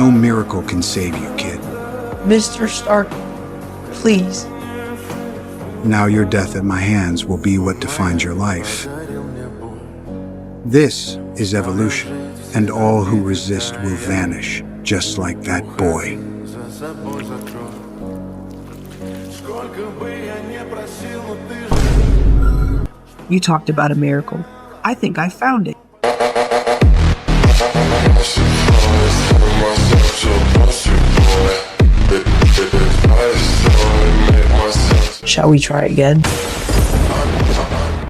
No miracle can save you, kid. Mr. Stark, please. Now your death at my hands will be what defines your life. This is evolution, and all who resist will vanish, just like that boy. You talked about a miracle. I think I found it. Shall we try again?